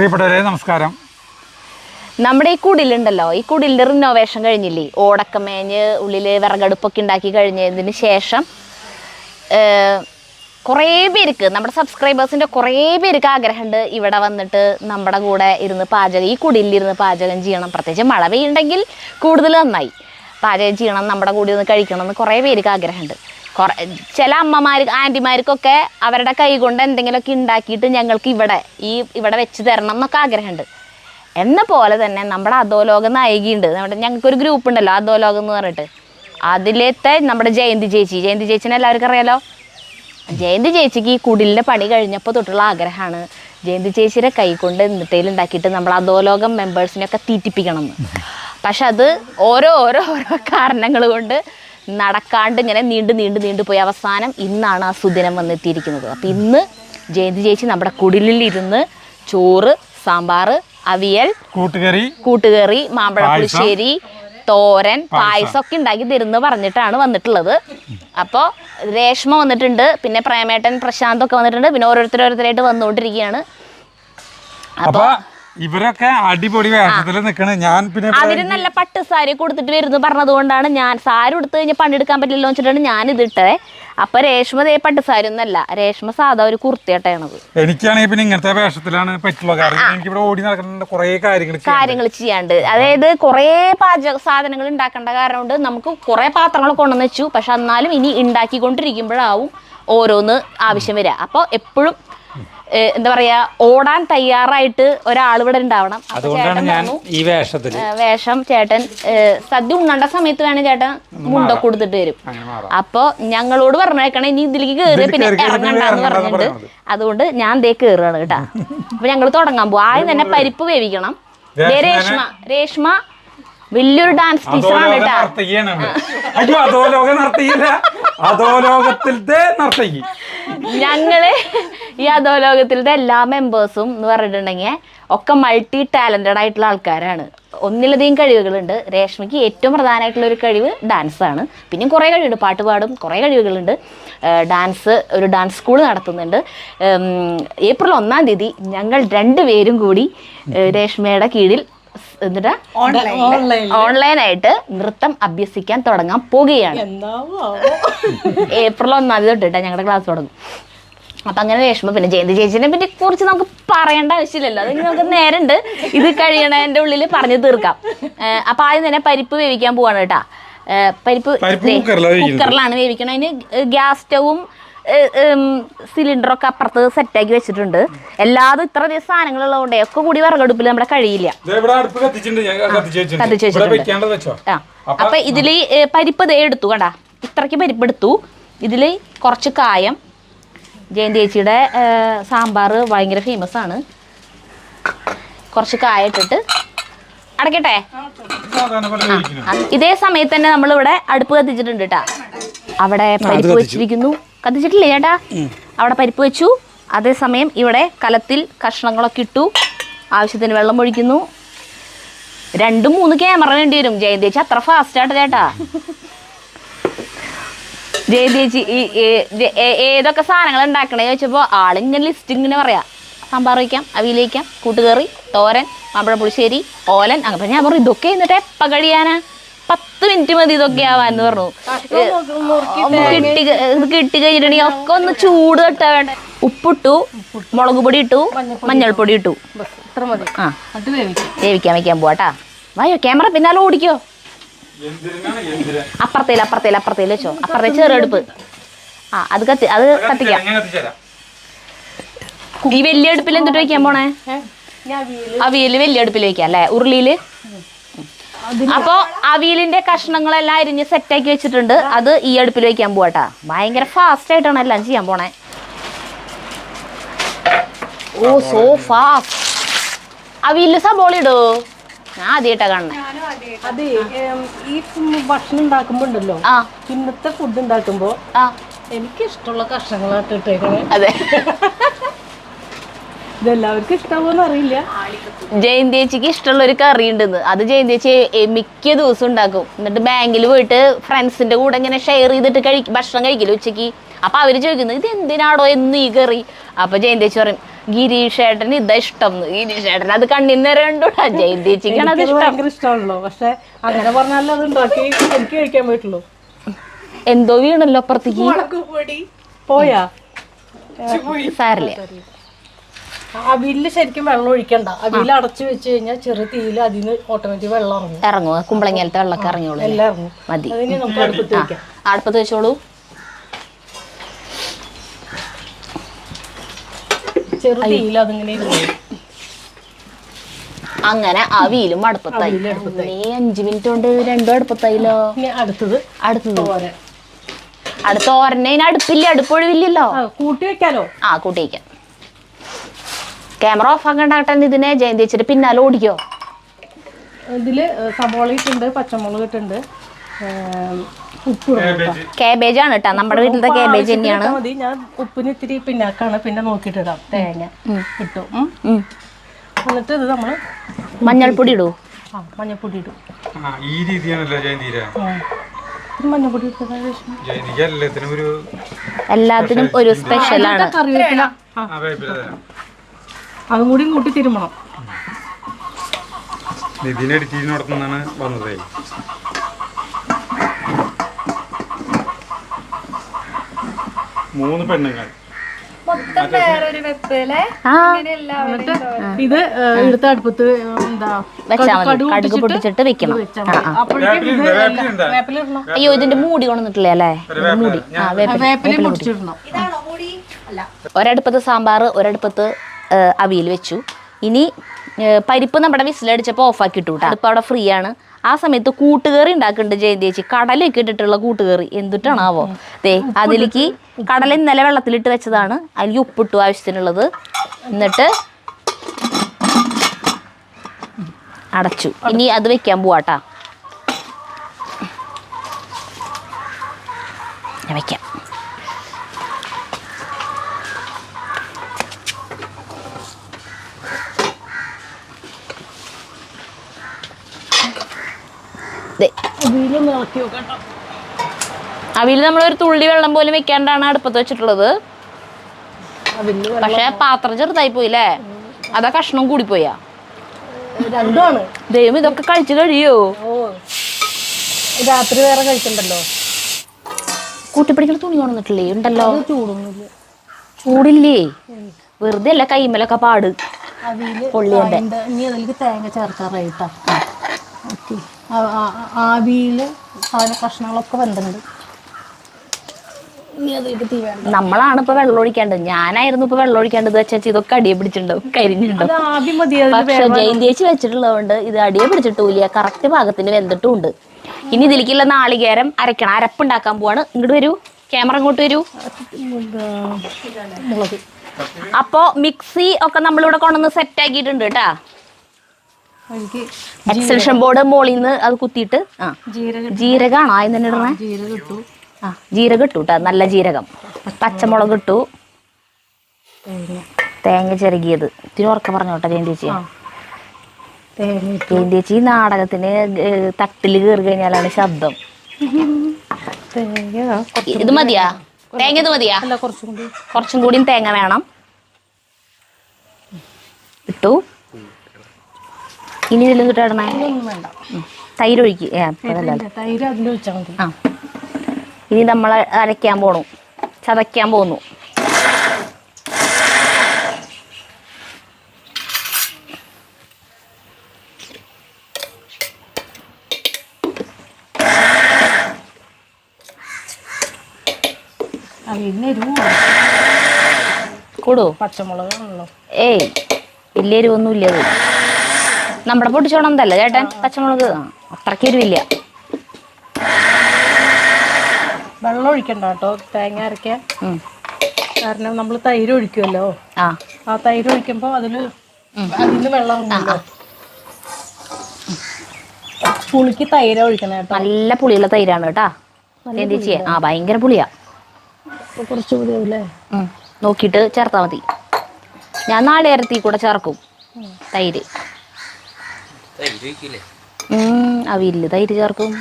പ്രിയപ്പെട്ടവരെ നമസ്കാരം. നമ്മുടെ ഈ കുടിലുണ്ടല്ലോ, ഈ കുടിലിൻ്റെ റിനോവേഷൻ കഴിഞ്ഞില്ലേ, ഓടൊക്കെ മേഞ്ഞ് ഉള്ളിൽ വിറകടുപ്പൊക്കെ ഉണ്ടാക്കി കഴിഞ്ഞതിന് ശേഷം കുറേ പേർക്ക്, നമ്മുടെ സബ്സ്ക്രൈബേഴ്സിൻ്റെ കുറേ പേർക്ക് ആഗ്രഹമുണ്ട് ഇവിടെ വന്നിട്ട് നമ്മുടെ കൂടെ ഇരുന്ന് പാചകം, ഈ കുടിലിരുന്ന് പാചകം ചെയ്യണം. പ്രത്യേകിച്ച് മഴ പെയ്യുണ്ടെങ്കിൽ കൂടുതൽ നന്നായി. പാചകം ചെയ്യണം, നമ്മുടെ കൂടെ ഒന്ന് കഴിക്കണം എന്ന് കുറേ പേർക്ക് ആഗ്രഹമുണ്ട്. ചില ആൻറ്റിമാർക്കൊക്കെ അവരുടെ കൈ കൊണ്ട് എന്തെങ്കിലുമൊക്കെ ഉണ്ടാക്കിയിട്ട് ഞങ്ങൾക്ക് ഇവിടെ വെച്ച് തരണം എന്നൊക്കെ ആഗ്രഹമുണ്ട്. എന്ന പോലെ തന്നെ നമ്മുടെ അധോലോക നായികയുണ്ട്. ഞങ്ങൾക്കൊരു ഗ്രൂപ്പ് ഉണ്ടല്ലോ, അധോലോകം എന്ന് പറഞ്ഞിട്ട്. അതിലത്തെ നമ്മുടെ ജയന്തി ചേച്ചിനെ എല്ലാവർക്കും അറിയാലോ. ജയന്തി ചേച്ചിക്ക് ഈ കുടിലിൻ്റെ പണി കഴിഞ്ഞപ്പോൾ തൊട്ടുള്ള ആഗ്രഹമാണ് ജയന്തി ചേച്ചിയുടെ കൈ കൊണ്ട് എന്തെങ്കിലും ഉണ്ടാക്കിയിട്ട് നമ്മൾ അധോലോകം മെമ്പേഴ്സിനെയൊക്കെ തീറ്റിപ്പിക്കണം എന്ന്. പക്ഷെ അത് ഓരോ കാരണങ്ങൾ കൊണ്ട് നടക്കാണ്ട് ഇങ്ങനെ നീണ്ടു പോയി അവസാനം ഇന്നാണ് ആ സുദിനം വന്നെത്തിയിരിക്കുന്നത്. അപ്പം ഇന്ന് ജയന്തി ചേച്ചി നമ്മുടെ കുടിലിരുന്ന് ചോറ്, സാമ്പാർ, അവിയൽ, കൂട്ടുകറി, മാമ്പഴ പുളിശ്ശേരി, തോരൻ, പായസം ഒക്കെ ഉണ്ടാക്കി തരുന്നു പറഞ്ഞിട്ടാണ് വന്നിട്ടുള്ളത്. അപ്പോൾ രേഷ്മ വന്നിട്ടുണ്ട്, പിന്നെ പ്രേമേട്ടൻ, പ്രശാന്തൊക്കെ വന്നിട്ടുണ്ട്, പിന്നെ ഓരോരുത്തരായിട്ട് വന്നുകൊണ്ടിരിക്കുകയാണ്. അപ്പോൾ ഇവരൊക്കെ അടിപൊളി വേഷത്തിൽ നിൽക്കണേ. ഞാൻ പിന്നെ അവര് നല്ല പട്ട് സാരി കൊടുത്തിട്ട് വരുന്നു പറഞ്ഞത് കൊണ്ടാണ് ഞാൻ സാരി കൊടുത്തു കഴിഞ്ഞാൽ പണിയെടുക്കാൻ പറ്റില്ലല്ലോ വെച്ചിട്ടാണ് ഞാൻ ഇതിട്ടേ. അപ്പൊ രേഷ്മ പട്ട് സാരി ഒന്നല്ല, രേഷ്മ സാധാ ഒരു കുർത്തിയായിട്ടാണത്. എനിക്കാണെങ്കിൽ പിന്നെ ഇങ്ങനത്തെ വേഷത്തിലാണ് പറ്റുള്ള. കാരണം എനിക്ക് ഇവിടെ ഓടി നടക്കുന്ന കുറെ കാര്യങ്ങൾ ചെയ്യാണ്ട്, അതായത് കുറെ പാചക സാധനങ്ങൾ ഉണ്ടാക്കേണ്ട കാരണം കൊണ്ട് നമുക്ക് കുറെ പാത്രങ്ങൾ കൊണ്ടുവന്ന് വെച്ചു. പക്ഷെ എന്നാലും ഇനി ഉണ്ടാക്കിക്കൊണ്ടിരിക്കുമ്പോഴാവും ഓരോന്ന് ആവശ്യം വരിക. അപ്പോൾ എപ്പോഴും എന്താ പറയാ, ഓടാൻ തയ്യാറായിട്ട് ഒരാൾ ഇവിടെ ഉണ്ടാവണം. വേഷം ചേട്ടൻ സദ്യ ഉണ്ണേണ്ട സമയത്ത് വേണം ചേട്ടൻ മുണ്ടൊക്കെ കൊടുത്തിട്ട് വരും. അപ്പൊ ഞങ്ങളോട് പറഞ്ഞേക്കണേ ഇനി ഇതിലേക്ക് കയറിയ പിന്നെ ഇറങ്ങണ്ടെന്ന് പറഞ്ഞിട്ടുണ്ട്. അതുകൊണ്ട് ഞാൻ കയറുകയാണ് കേട്ടാ. അപ്പൊ ഞങ്ങൾ തുടങ്ങാൻ പോകും. ആദ്യം തന്നെ പരിപ്പ് വേവിക്കണം. രേഷ്മ വലിയൊരു ഡാൻസ് ടീച്ചറാണ് കേട്ടാ. ഞങ്ങള് ഈ അധോലോകത്തിലത്തെ എല്ലാ മെമ്പേഴ്സും എന്ന് പറഞ്ഞിട്ടുണ്ടെങ്കിൽ ഒക്കെ മൾട്ടി ടാലന്റഡ് ആയിട്ടുള്ള ആൾക്കാരാണ്. ഒന്നിലധികം കഴിവുകളുണ്ട്. രേഷ്മയ്ക്ക് ഏറ്റവും പ്രധാനമായിട്ടുള്ള ഒരു കഴിവ് ഡാൻസാണ്. പിന്നെയും കുറേ കഴിവുണ്ട്, പാട്ട് പാടും, കുറേ കഴിവുകളുണ്ട്. ഒരു ഡാൻസ് സ്കൂൾ നടത്തുന്നുണ്ട്. ഏപ്രിൽ 1-ാം തീയതി ഞങ്ങൾ രണ്ടുപേരും കൂടി രേഷ്മയുടെ കീഴിൽ എന്നിട്ട് ഓൺലൈനായിട്ട് നൃത്തം അഭ്യസിക്കാൻ തുടങ്ങാൻ പോകുകയാണ്. ഏപ്രിൽ 1-ാം തീയതി തൊട്ടിട്ടാ ഞങ്ങളുടെ ക്ലാസ് തുടങ്ങും. അപ്പം അങ്ങനെ രേഷ്മ, പിന്നെ ജയന്തി ചേച്ചിനെ പറ്റി കുറിച്ച് നമുക്ക് പറയേണ്ട ആവശ്യമില്ലല്ലോ, അത് നമുക്ക് നേരമുണ്ട്. ഇത് കഴിയണതിൻ്റെ ഉള്ളിൽ പറഞ്ഞു തീർക്കാം. അപ്പം ആദ്യം തന്നെ പരിപ്പ് വേവിക്കാൻ പോവാണ് കേട്ടാ. പരിപ്പ് കുക്കറിലാണ് വേവിക്കണം. അതിന് ഗ്യാസ് സ്റ്റവും സിലിണ്ടറൊക്കെ അപ്പുറത്ത് സെറ്റാക്കി വെച്ചിട്ടുണ്ട്. എല്ലാതും ഇത്ര ദിവസം സാധനങ്ങളുള്ളതുകൊണ്ട് ഒക്കെ കൂടി വിറകടുപ്പിൽ നമ്മുടെ കഴിയില്ല. കത്തിച്ച് വെച്ചിട്ടുണ്ട്. അപ്പൊ ഇതില് പരിപ്പ് എടുത്തു കണ്ടാ, ഇത്രയ്ക്ക് പരിപ്പ് എടുത്തു. ഇതില് കുറച്ച് കായം, ജയന്തി ചേച്ചിയുടെ സാമ്പാർ ഭയങ്കര ഫേമസ് ആണ്. കുറച്ച് കായ ഇട്ടിട്ട് അടയ്ക്കട്ടെ. ഇതേ സമയത്ത് തന്നെ നമ്മളിവിടെ അടുപ്പ് കത്തിച്ചിട്ടുണ്ട് കേട്ടാ. അവിടെ പരിപ്പ് വെച്ചിരിക്കുന്നു. കത്തിച്ചിട്ടില്ലേ ചേട്ടാ? അവിടെ പരിപ്പ് വെച്ചു. അതേസമയം ഇവിടെ കലത്തിൽ കഷ്ണങ്ങളൊക്കെ ഇട്ടു. ആവശ്യത്തിന് വെള്ളം ഒഴിക്കുന്നു. 2-3 ക്യാമറ വേണ്ടി വരും. ജയന്തി ചേച്ചി അത്ര ഫാസ്റ്റായിട്ട് ചേട്ടാ. ജയന്തി ചേച്ചി ഏതൊക്കെ സാധനങ്ങൾ ഉണ്ടാക്കണേ ചോദിച്ചപ്പോൾ ആളിങ്ങനെ ലിസ്റ്റ് ഇങ്ങനെ പറയാം. സാമ്പാർ വയ്ക്കാം, അവിയൽ വയ്ക്കാം, കൂട്ടുകറി, തോരൻ, മാമ്പഴ പുളിശ്ശേരി, ഓലൻ. അപ്പം ഞാൻ പറഞ്ഞു ഇതൊക്കെ എന്നിട്ട് എപ്പം കഴിയാനാ? 10 മിനിറ്റ് മതി ഇതൊക്കെ ആവാന്ന് പറഞ്ഞു. കിട്ടി കഴിഞ്ഞിട്ടുണ്ടെങ്കിൽ ഒക്കെ ഒന്ന് ചൂട് തട്ടാ വേണ്ട. ഉപ്പിട്ടു, മുളക് പൊടി ഇട്ടു, മഞ്ഞൾപ്പൊടി ഇട്ടു. ആ, വേവിക്കാൻ വയ്ക്കാൻ പോവാട്ടാ. വായോ, ക്യാമറ പിന്നാലെ ഓടിക്കോ. അപ്പുറത്തേൽ വെച്ചോ. അപ്പുറത്തെ ചെറുടുപ്പ്. അത് കത്തിക്കാം. ഈ വലിയ അടുപ്പിൽ എന്തിട്ട് വയ്ക്കാൻ പോണേ? അവിയല് വലിയ അടുപ്പിൽ വയ്ക്കാം അല്ലേ, ഉരുളിയില്. അപ്പോൾ അവിയലിന്റെ കഷ്ണങ്ങളെല്ലാം അരിഞ്ഞ് സെറ്റാക്കി വെച്ചിട്ടുണ്ട്. അത് ഈ അടുപ്പിൽ വയ്ക്കാൻ പോവാട്ടാ. ഭയങ്കര ഫാസ്റ്റ് ആയിട്ടാണ് എല്ലാം ചെയ്യാൻ പോണേ. ഓ, സോ ഫാസ്റ്റ്. അവിയലില് സബോള ഇടോ? ഞാൻ ആദ്യമായിട്ടാ കാണണേ. അതെ, ഈ ഭക്ഷണം ഉണ്ടാക്കുമ്പോ ഉണ്ടല്ലോ, ഇന്നത്തെ ഫുഡ് ഉണ്ടാക്കുമ്പോ എനിക്ക് ഇഷ്ടമുള്ള കഷ്ണങ്ങളായിട്ട് ഇട്ടേക്കണേ. അതെ, ഇതെല്ലാവർക്കും ഇഷ്ടമാവോന്ന് അറിയില്ല. ജയന്തി ചേച്ചിക്ക് ഇഷ്ടമുള്ള ഒരു കറി ഉണ്ടെന്ന്. അത് ജയന്തി ചേച്ചി മിക്ക ദിവസം ഉണ്ടാക്കും. എന്നിട്ട് ബാങ്കിൽ പോയിട്ട് ഫ്രണ്ട്സിന്റെ കൂടെ ഇങ്ങനെ ഷെയർ ചെയ്തിട്ട് ഭക്ഷണം കഴിക്കില്ല ഉച്ചയ്ക്ക്. അപ്പൊ അവര് ചോദിക്കുന്നു ഇത് എന്തിനാടോ എന്ന് ഈ കറി. അപ്പൊ ജയന്തി ചേച്ചി പറയും ഗിരീഷ് ഏട്ടന് ഇതാ ഇഷ്ടം. ഗിരീഷ് ഏട്ടൻ അത് കണ്ണിന്നേരം കണ്ടൂടാ. ജയന്തിച്ചിക്കാണ് അത് ഇഷ്ടം. ഭയങ്കര ഇഷ്ടമാണല്ലോ. പക്ഷെ അങ്ങനെ പറഞ്ഞാലും അത് ഉണ്ടാക്കി എനിക്ക് കഴിക്കാൻ പറ്റുള്ളൂ. എന്തോ വീണല്ലോ അപ്പുറത്തേക്ക്. പോയാ സാരില്ല. അവിയലില് ശരിക്കും വെള്ളം ഒഴിക്കണ്ട. അവിയൽ അടച്ചു വെച്ച് കഴിഞ്ഞാൽ ചെറിയ തീയിൽ അതിന് ഓട്ടോമാറ്റിക് വെള്ളം ഇറങ്ങും. കുമ്പളങ്ങലത്തെ വെള്ളമൊക്കെ ഇറങ്ങിയോളൂ. എല്ലാം ഇറങ്ങും. മതി. അതിന് നമുക്ക് അടുപ്പത്ത് വെക്കാം. അടുപ്പത്ത് വെച്ചോളൂ. ചെറു തീയിൽ അതിങ്ങനെ അങ്ങനെ അവിയലും അടുപ്പത്തായി. 5 മിനിറ്റ് കൊണ്ട് രണ്ടും അടുപ്പത്തായില്ലോ. അടുത്ത ഓരന്നെ അടുപ്പില്ല, അടുപ്പൊഴിവില്ലല്ലോ. കൂട്ടി വെക്കാലോ. കൂട്ടി വെക്കാം. ക്യാമറ ഓഫ് ആക്കണ്ടാകട്ടെ. ഇതിനെ ജയന്തി വെച്ചിട്ട് പിന്നാലെ ഓടിക്കോ. ഇതില് സവോള ഇട്ടുണ്ട്, പച്ചമുളക് ഇട്ടുണ്ട്, ഉപ്പ്. കാബേജ് ആണ് കേട്ടോ, നമ്മുടെ വീട്ടിലത്തെ കാബേജ് തന്നെയാണ്. മതി. ഞാൻ ഉപ്പിന് ഇത്തിരി പിന്നാക്കാണ്, പിന്നെ നോക്കിയിട്ടിടാം. തേങ്ങ ഇട്ടു. എന്നിട്ട് ഇത് നമ്മള് മഞ്ഞൾപ്പൊടി ഇടൂ. മഞ്ഞൾപ്പൊടി ഇടും. ഈ രീതിയാണല്ലോ ജയന്തിര. മഞ്ഞൾപ്പൊടി എല്ലാത്തിനും ഒരു സ്പെഷ്യലാണ്. കറിവേപ്പില അതും കൂടി കൂട്ടി തിരുമണം. നിതിനെ എഡിറ്റിനോടത്തുനിന്നാണ് വന്നത്. മൂന്ന് പെണ്ണുങ്ങൾ. ഇത് എടുത്ത അടുപ്പത്ത് കടുക് പൊട്ടിച്ചിട്ട് വെക്കണം. അയ്യോ, ഇതിന്റെ മൂടി കൊണ്ടിട്ടില്ലേ അല്ലേ? മൂടി ഒരടുപ്പത്ത് സാമ്പാർ, ഒരടുപ്പത്ത് അവിയൽ വെച്ചു. ഇനി പരിപ്പ് നമ്മുടെ വിസിലടിച്ചപ്പോൾ ഓഫാക്കി ഇട്ടു. അടുപ്പ് അവിടെ ഫ്രീ ആണ്. ആ സമയത്ത് കൂട്ടുകറി ഉണ്ടാക്കുന്നുണ്ട് ജയന്തി ചേച്ചി. കടലൊക്കെ ഇട്ടിട്ടുള്ള കൂട്ടുകറി എന്തിട്ടാണാവോ. ദേ അതിലേക്ക് കടല ഇന്നലെ വെള്ളത്തിലിട്ട് വെച്ചതാണ്. അതിലേക്ക് ഉപ്പിട്ടു ആവശ്യത്തിനുള്ളത്. എന്നിട്ട് അടച്ചു. ഇനി അത് വെക്കാൻ പോവാട്ടാ. ഞാൻ വെക്കാം. അവിയൽ നമ്മളൊരു തുള്ളി വെള്ളം പോലും വെക്കാണ്ടാണ് അടുപ്പത്ത് വെച്ചിട്ടുള്ളത്. പക്ഷെ പാത്രം ചെറുതായി പോയില്ലേ? അതാ കഷ്ണം കൂടിപ്പോയാ. ദൈവം ഇതൊക്കെ കഴിച്ചു കഴിയോ? രാത്രി വേറെ കഴിക്കണ്ടല്ലോ. കൂട്ടിപ്പിടിക്കൽ തുണി കൊണ്ടിട്ടില്ലേ? ഉണ്ടല്ലോ. ചൂടില്ലേ? വെറുതെ അല്ല കൈമലൊക്കെ പാട്. പൊള്ളിയന്റെ തേങ്ങ ചേർക്കാറായിട്ടാ. ആവിയില് സാധന കഷ്ണങ്ങളൊക്കെ വെന്തുണ്ട്. നമ്മളാണ് ഇപ്പൊ വെള്ളം ഒഴിക്കേണ്ടത്. ഞാനായിരുന്നു ഇപ്പൊ വെള്ളം ഒഴിക്കേണ്ടത്. വെച്ചാൽ ഇതൊക്കെ അടിയെ പിടിച്ചിട്ടുണ്ടാവും, കരിഞ്ഞിട്ടുണ്ടാവും. പക്ഷെ ജയന്തിയേച്ചി വെച്ചിട്ടുള്ളതുകൊണ്ട് ഇത് അടിയെ പിടിച്ചിട്ടില്ല. കറക്റ്റ് പാകത്തിന് വെന്തിട്ടുമുണ്ട്. ഇനി ഇതിലേക്കുള്ള നാളികേരം അരക്കണം. അരപ്പുണ്ടാക്കാൻ പോവാണ്. ഇങ്ങോട്ട് വരൂ, ക്യാമറ ഇങ്ങോട്ട് വരൂ. അപ്പൊ മിക്സി ഒക്കെ നമ്മളിവിടെ കൊണ്ടുവന്ന് സെറ്റ് ആക്കിയിട്ടുണ്ട് കേട്ടാ. എക്സ്റ്റൻഷൻ ബോർഡ് മോളിൽ നിന്ന് അത് കുത്തിയിട്ട് ജീരകമാണോ ആദ്യം തന്നെ ഇടണേ? ജീരകം ഇട്ടു കേട്ടോ, നല്ല ജീരകം. പച്ചമുളക് ഇട്ടു, തേങ്ങ ചിരകിയത്. ഇത്തിരി ഉറക്കം പറഞ്ഞോട്ടെ ജയന്തിയേച്ചി. ജയന്തിയേച്ചി നാടകത്തിന് തട്ടില് കയറി കഴിഞ്ഞാലാണ് ശബ്ദം. ഇത് മതിയാ? തേങ്ങ ഇത് മതിയാ? കുറച്ചും കൂടിയും തേങ്ങ വേണം. ഇട്ടു. ഇനി ഇതിലും കിട്ടണേ? വേണ്ട. തൈര് ഒഴിക്ക്. ഇനി നമ്മൾ അരയ്ക്കാൻ പോണു, ചതയ്ക്കാൻ പോന്നു. കൂടോ? പച്ചമുളകാണല്ലോ. ഏയ് വലിയ എരിവൊന്നും ഇല്ല. അത് നമ്മുടെ പൊട്ടിച്ചോണമെന്നല്ല ചേട്ടൻ. പച്ചമുളക് അത്രയ്ക്ക് എരിവില്ല. വെള്ളം ഒഴിക്കണ്ട കേട്ടോ തേങ്ങ അരയ്ക്കാൻ. കാരണം നമ്മൾ തൈര് ഒഴിക്കുമല്ലോ. ആ തൈര് ഒഴിക്കുമ്പോൾ അതിന് വെള്ളം ഇറങ്ങുമല്ലോ. പുളിക്ക് തൈര് ഒഴിക്കണം കേട്ടോ. നല്ല പുളിയുള്ള തൈരാണ് കേട്ടാ. ഭയങ്കര പുളിയാ. കുറച്ച് പുളിയാവില്ലേ? നോക്കിയിട്ട് ചേർത്താൽ മതി. ഞാൻ നാളികേരത്തിൽ കൂടെ ചേർക്കും തൈര്. അവിയില്ല തൈര് ചേർക്കും.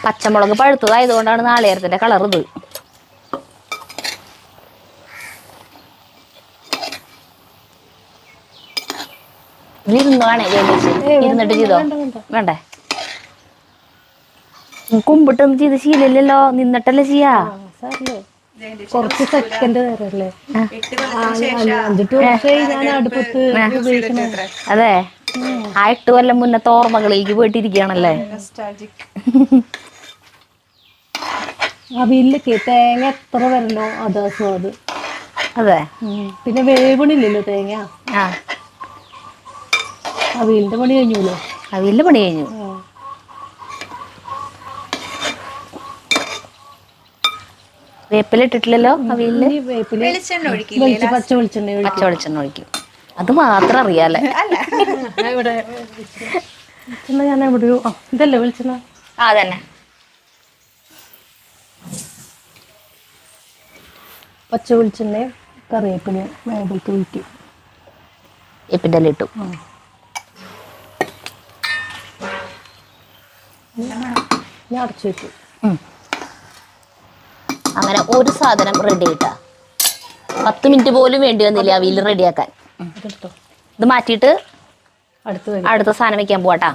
പച്ചമുളക് പഴുത്തതായതുകൊണ്ടാണ് നാളികേരത്തിന്റെ കളർ ഇത്. ഇരുന്ന് വേണേ ഇരുന്നിട്ട് ചെയ്തോ? വേണ്ടേ? കുമ്പിട്ടൊന്നും ചെയ്ത് ശീലല്ലോ, നിന്നിട്ടല്ലേ ചെയ്യാ. കുറച്ച് സെക്കൻഡ് നേരല്ലേ, 5-8 വർഷമായി ഞാൻ അടുപ്പത്ത് ഉപയോഗിക്കണേ. അതെ, ആ 8 കൊല്ലം മുന്നത്തെ ഓർമ്മകളിലേക്ക് പോയിട്ടിരിക്കുകയാണല്ലേ. അവിയലിലൊക്കെ തേങ്ങ എത്ര വരണോ അതാ സ്വാദ്. അതെ, പിന്നെ വേവണില്ലല്ലോ തേങ്ങ. അവിയലിന്റെ പണി കഴിഞ്ഞല്ലോ. അവിയലിന്റെ പണി കഴിഞ്ഞു. വേപ്പില ഇട്ടിട്ടില്ലല്ലോ അവിയലില്. പച്ച വെളിച്ചെണ്ണ ഒഴിക്കും. അത് മാത്രം അറിയാലേ. ഇവിടെ ഞാൻ എവിടെയോ ഇതല്ലേ വെളിച്ചെണ്ണ. അതന്നെ, പച്ച വെളിച്ചെണ്ണ കറിവേപ്പില മേബിൾക്ക് വീട്ടി വേപ്പിൻ്റെ ഇല ഇട്ടു. ഞാൻ അടച്ചു വെച്ചു. അങ്ങനെ ഒരു സാധനം റെഡി ആയിട്ടാ. 10 മിനിറ്റ് പോലും വേണ്ടി വന്നില്ല അവിയൽ റെഡിയാക്കാൻ. ഇത് മാറ്റിയിട്ട് അടുത്ത സാധനം വെക്കാൻ പോവാട്ടാ.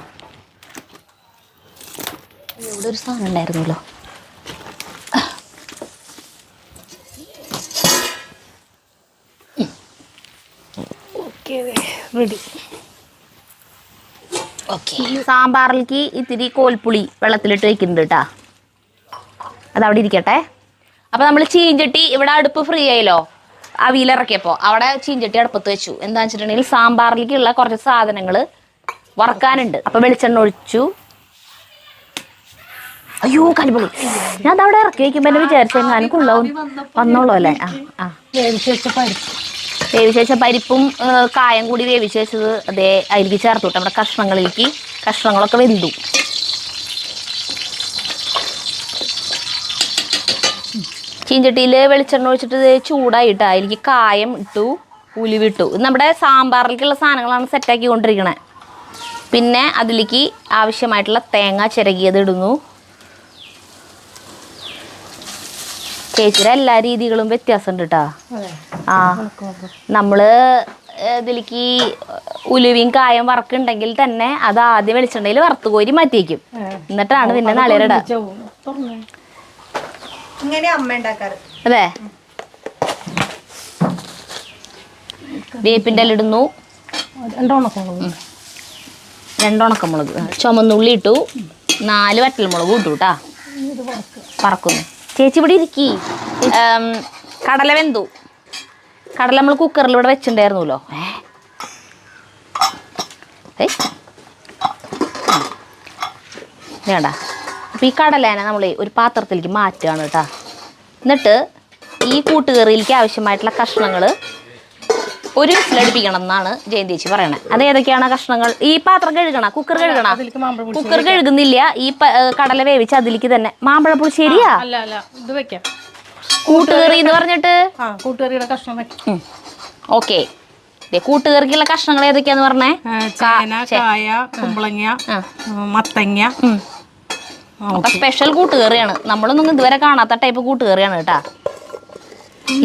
ഇവിടെ ഒരു സാധനം ഉണ്ടായിരുന്നല്ലോ. റെഡി. സാമ്പാറിലേക്ക് ഇത്തിരി കോൽപ്പുളി വെള്ളത്തിലിട്ട് വെക്കുന്നുണ്ട് കേട്ടാ. അതവിടെ ഇരിക്കട്ടെ. അപ്പം നമ്മൾ ചീഞ്ചട്ടി ഇവിടെ അടുപ്പ് ഫ്രീ ആയല്ലോ. അവിയലിറക്കിയപ്പോൾ അവിടെ ചീഞ്ചട്ടി അടുപ്പത്ത് വെച്ചു. എന്താണെന്ന് വെച്ചിട്ടുണ്ടെങ്കിൽ സാമ്പാറിലേക്കുള്ള കുറച്ച് സാധനങ്ങൾ വറക്കാനുണ്ട്. അപ്പം വെളിച്ചെണ്ണ ഒഴിച്ചു. അയ്യോ കലിപ്പൊളി, ഞാൻ അതവിടെ ഇറക്കി വയ്ക്കുമ്പോൾ എന്നെ വിചാരിച്ചെങ്ങാനും കൊള്ളാവും വന്നോളൂ അല്ലേ. വേവിച്ച് വെച്ച പരിപ്പും കായം കൂടി വേവിച്ച് വെച്ചത് അതേ അതിലേക്ക് ചേർത്ത് വിട്ടു. നമ്മുടെ കഷ്ണങ്ങളൊക്കെ വെന്തു. ചീഞ്ചട്ടിയിൽ വെളിച്ചെണ്ണ ഒഴിച്ചിട്ട് ചൂടായിട്ട് അതിലേക്ക് കായം ഇട്ടു, ഉലുവിട്ടു. ഇത് നമ്മുടെ സാമ്പാറിലേക്കുള്ള സാധനങ്ങളാണ് സെറ്റാക്കി കൊണ്ടിരിക്കണേ. പിന്നെ അതിലേക്ക് ആവശ്യമായിട്ടുള്ള തേങ്ങ ചിരകിയത് ഇടുന്നു. ചേച്ചിയുടെ എല്ലാ രീതികളും വ്യത്യാസമുണ്ട് കേട്ടോ. നമ്മള് ഇതിലേക്ക് ഉലുവയും കായം വറക്കുണ്ടെങ്കിൽ തന്നെ അത് ആദ്യം വെളിച്ചെണ്ണയിൽ വറുത്ത് കോരി മാറ്റി വയ്ക്കും. എന്നിട്ടാണ് പിന്നെ നാളികേരം. അതെ, വേപ്പിൻ്റെ ഇല ഇടുന്നു. 2 ഉണക്കമുളക്, ചുമന്നുള്ളി ഇട്ടു, 4 വറ്റൽമുളക് ഇട്ടു കേട്ടാ. പറക്കുന്നു. ചേച്ചി ഇവിടെ ഇരിക്കി. കടല വെന്തു. കടല നമ്മൾ കുക്കറിൽ ഇവിടെ വെച്ചിട്ടുണ്ടായിരുന്നല്ലോ. വേണ്ട. അപ്പോൾ ഈ കടലേനെ നമ്മൾ ഒരു പാത്രത്തിലേക്ക് മാറ്റുകയാണ് കേട്ടോ. എന്നിട്ട് ഈ കൂട്ടുകറിയിലേക്ക് ആവശ്യമായിട്ടുള്ള കഷ്ണങ്ങൾ ഒരു വിസിലടിപ്പിക്കണം എന്നാണ് ജയന്തേച്ചി പറയണത്. അത് ഏതൊക്കെയാണ് കഷ്ണങ്ങൾ? ഈ പാത്രം കഴുകണം, കുക്കർ കഴുകുന്നില്ല. ഈ കടല വേവിച്ച് അതിലേക്ക് തന്നെ മാമ്പഴപ്പുളിശ്ശേരിയാ കൂട്ടുകറി എന്ന് പറഞ്ഞിട്ട് കൂട്ടുകറിയുടെ കഷ്ണം. ഓക്കെ, കൂട്ടുകറിക്കുള്ള കഷ്ണങ്ങൾ ഏതൊക്കെയാന്ന് പറഞ്ഞേ? കായ, കുമ്പളങ്ങ, മത്തങ്ങ. സ്പെഷ്യൽ കൂട്ടുകറിയാണ്. നമ്മളൊന്നും ഇതുവരെ കാണാത്ത ടൈപ്പ് കൂട്ടുകറിയാണ് കേട്ടാ.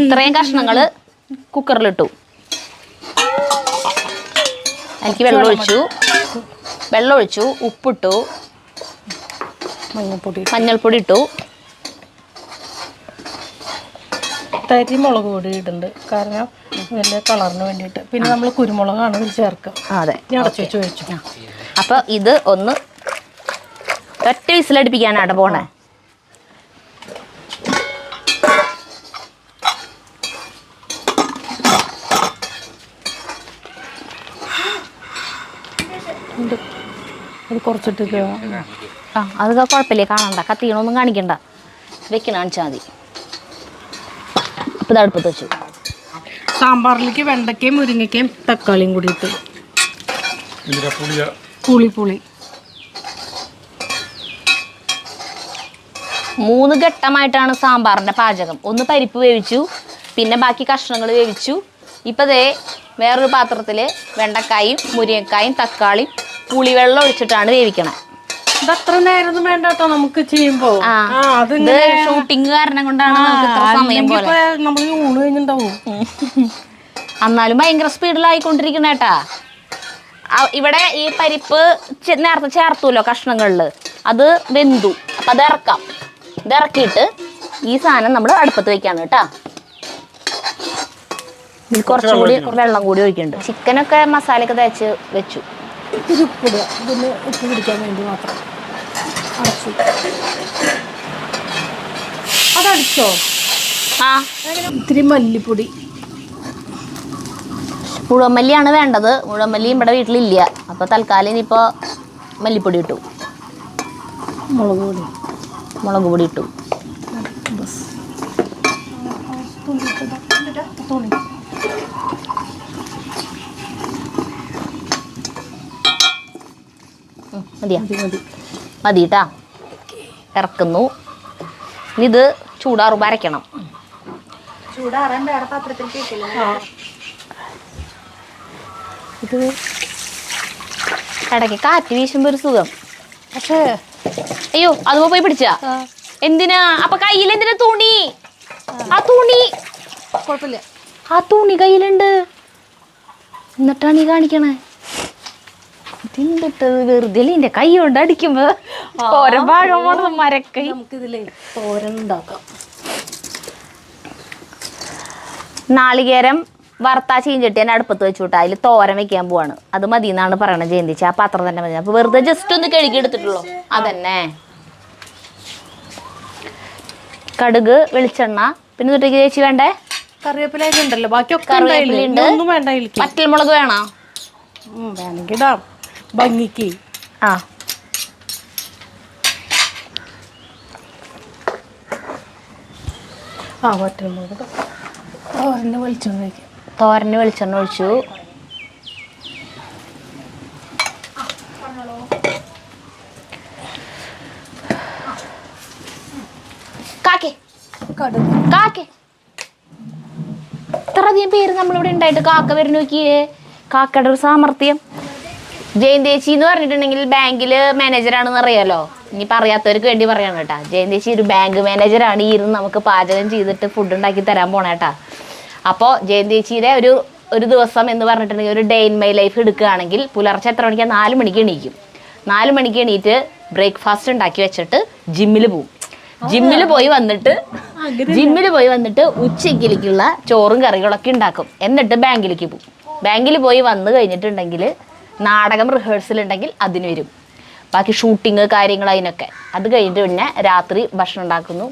ഇത്രയും കഷ്ണങ്ങൾ കുക്കറിലിട്ടു. എനിക്ക് വെള്ളം ഒഴിച്ചു, ഉപ്പിട്ടു, മഞ്ഞൾപ്പൊടി ഇട്ടു. തരി മുളക് പൊടി ഇടുന്നുണ്ട്, കാരണം നല്ല കളറിന് വേണ്ടിയിട്ട്. പിന്നെ നമ്മൾ കുരുമുളകാണ് ഇതിൽ ചേർക്കുക. അതെ, അടച്ചു വെച്ച് വെച്ചു. അപ്പോൾ ഇത് ഒന്ന് ഒറ്റ വിസിലടിപ്പിക്കാനാണ് പോണേ. അത് കുറച്ചിട്ട് അതൊക്കെ കുഴപ്പമില്ലേ, കാണണ്ട, കത്തിക്കണമൊന്നും കാണിക്കണ്ട, വെക്കണ കാണിച്ചാൽ മതി. അപ്പോൾ ഇത് അടുപ്പത്ത് വെച്ചു. സാമ്പാറിലേക്ക് വെണ്ടയ്ക്കയും മുരിങ്ങയ്ക്കയും തക്കാളിയും കൂടി ഇട്ട് പുളി 3 ഘട്ടമായിട്ടാണ് സാമ്പാറിൻ്റെ പാചകം. ഒന്ന് പരിപ്പ് വേവിച്ചു, പിന്നെ ബാക്കി കഷ്ണങ്ങൾ വേവിച്ചു. ഇപ്പം ദേ വേറൊരു പാത്രത്തിൽ വെണ്ടക്കായും മുരിങ്ങക്കായും തക്കാളിയും പുളിവെള്ളം ഒഴിച്ചിട്ടാണ് വേവിക്കണത്. ഇതത്ര നേരം വേണ്ട കേട്ടോ നമുക്ക് ചെയ്യുമ്പോ. അത് ഷൂട്ടിങ് കാരണം കൊണ്ടാണ് നമുക്ക് ഇത്ര സമയം പോലെ. നമ്മൾ ഊണ് കഴിഞ്ഞിട്ടുണ്ടാവും. എന്നാലും ഭയങ്കര സ്പീഡിലായിക്കൊണ്ടിരിക്കണേട്ടാ. ഇവിടെ ഈ പരിപ്പ് നേരത്തെ ചേർത്തുല്ലോ കഷ്ണങ്ങളില്, അത് വെന്തു. അപ്പൊ അത് ഇറക്കാം. ഇത് ഇറക്കിയിട്ട് ഈ സാധനം നമ്മൾ അടുപ്പത്ത് വെക്കാണ് കേട്ടാ. ഇതിൽ കുറച്ചും കൂടി വെള്ളം കൂടി ഒഴിക്കുന്നുണ്ട്. ചിക്കനൊക്കെ മസാലയൊക്കെ തേച്ച് വെച്ചു. ഇത്തിരി ഉപ്പിടുക, ഇതൊന്ന് ഉപ്പ് പിടിക്കാൻ വേണ്ടി മാത്രം. അടച്ചു. അതടിച്ചോ? ആ, ഇത്തിരി മല്ലിപ്പൊടി. മുഴുവൻമല്ലിയാണ് വേണ്ടത്. മുഴുവൻമല്ലി ഇവിടെ വീട്ടിലില്ല. അപ്പോൾ തൽക്കാലം ഇനിയിപ്പോൾ മല്ലിപ്പൊടി ഇട്ടു, മുളക് പൊടി ഇട്ടു. മതിയാ? മതി കേട്ടാ. ഇറക്കുന്നു. ഇത് ചൂടാറുമ്പോൾ അരയ്ക്കണം. ചൂടാറാൻ വേറെ പാത്രത്തിൽ കേൾക്കില്ല. ഇത് ഇടയ്ക്ക് കാറ്റ് വീശുമ്പോ ഒരു സുഖം. പക്ഷേ അയ്യോ, അതുമ്പോ പോയി പിടിച്ചാ എന്തിനാ? അപ്പൊ കയ്യിലെന്തിനാ തുണി? ആ തുണി കുഴപ്പമില്ല. ആ തുണി കയ്യിലുണ്ട്, എന്നിട്ടാണ് ഈ കാണിക്കണേ. ഇതിട്ട് വെറുതെ എന്റെ കൈ കൊണ്ട് അടിക്കുമ്പോ ഓരോ ഭാഗം മരക്കൈ. നമുക്കിതിലേ തോരൻ ഉണ്ടാക്കാം. നാളികേരം വറുത്താ ചീഞ്ചട്ടി തന്നെ അടുപ്പത്ത് വെച്ചുവിട്ടാ. അതിൽ തോരൻ വെക്കാൻ പോവാണ്. അത് മതി എന്നാണ് പറയണത് ജയന്തിച്ച്. ആ പാത്രം തന്നെ മതി. അപ്പൊ വെറുതെ ജസ്റ്റ് ഒന്ന് കഴുകി എടുത്തിട്ടുള്ളൂ. അതന്നെ. കടുക്, വെളിച്ചെണ്ണ, പിന്നെ തൊട്ടേക്ക് ചേച്ചി വേണ്ടേ? കറിവേപ്പില ഉണ്ടല്ലോ, ബാക്കിയൊക്കെ കറിവേപ്പിലുണ്ട്. ഒന്നും വേണ്ട. വറ്റൽമുളക് വേണോ? വേണമെങ്കിൽ ഇടാം ഭംഗിക്ക്. ആ, വറ്റൽമുളക്. തോരന് വെളിച്ചെണ്ണ ഒഴിക്കാം. തോരന് വെളിച്ചെണ്ണ ഒഴിച്ചു. കാക്കേ ഇത്രയധികം പേര് നമ്മളിവിടെ ഉണ്ടായിട്ട് കാക്ക വരുന്ന നോക്കിയേ. കാക്കയുടെ ഒരു സാമർത്ഥ്യം. ജയന്തേച്ചി എന്ന് പറഞ്ഞിട്ടുണ്ടെങ്കിൽ ബാങ്കിൽ മാനേജറാണെന്ന് അറിയാലോ. ഇനിയിപ്പോൾ അറിയാത്തവർക്ക് വേണ്ടി പറയാണ് കേട്ടാ. ജയന്തേച്ചി ഒരു ബാങ്ക് മാനേജറാണ്. ഈ ഇരുന്ന് നമുക്ക് പാചകം ചെയ്തിട്ട് ഫുഡ് ഉണ്ടാക്കി തരാൻ പോണേട്ടാ. അപ്പോൾ ജയന്തേച്ചിയുടെ ഒരു ദിവസം എന്ന് പറഞ്ഞിട്ടുണ്ടെങ്കിൽ ഒരു ഡേ ഇൻ മൈ ലൈഫ് എടുക്കുകയാണെങ്കിൽ പുലർച്ചെ എത്ര മണിക്കാണ്? 4 മണിക്ക് എണീക്കും. 4 മണിക്ക് എണീറ്റ് ബ്രേക്ക്ഫാസ്റ്റ് ഉണ്ടാക്കി വെച്ചിട്ട് ജിമ്മിൽ പോവും. ജിമ്മിൽ പോയി വന്നിട്ട് ഉച്ചയ്ക്കിലേക്കുള്ള ചോറും കറികളൊക്കെ ഉണ്ടാക്കും. എന്നിട്ട് ബാങ്കിലേക്ക് പോകും. ബാങ്കിൽ പോയി വന്ന് കഴിഞ്ഞിട്ടുണ്ടെങ്കിൽ നാടകം റിഹേഴ്സൽ ഉണ്ടെങ്കിൽ അതിന് വരും. ബാക്കി ഷൂട്ടിങ് കാര്യങ്ങൾ അതിനൊക്കെ. അത് കഴിഞ്ഞിട്ട് പിന്നെ രാത്രി ഭക്ഷണം ഉണ്ടാക്കുന്നു.